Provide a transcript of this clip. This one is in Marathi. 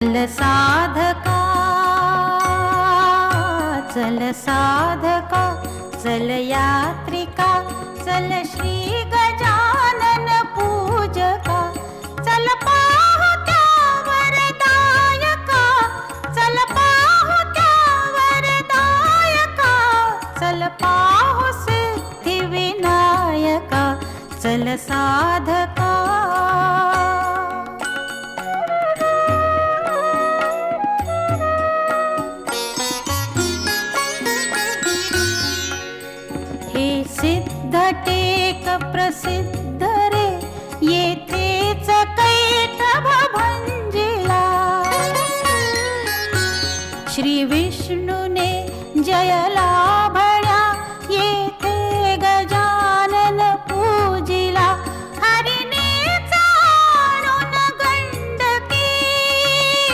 चल साधका, चल साधका, चल यात्रिका, चल श्री गजानन पूजका, चल पाहू त्या वरदायका, चल पाहू त्या वरदायका, चल पाहू सिद्धिविनायका, चल साधका. सिद्ध टेक प्रसिद्ध रे, येथेच कैटभ भंजिला. श्री विष्णूने जयला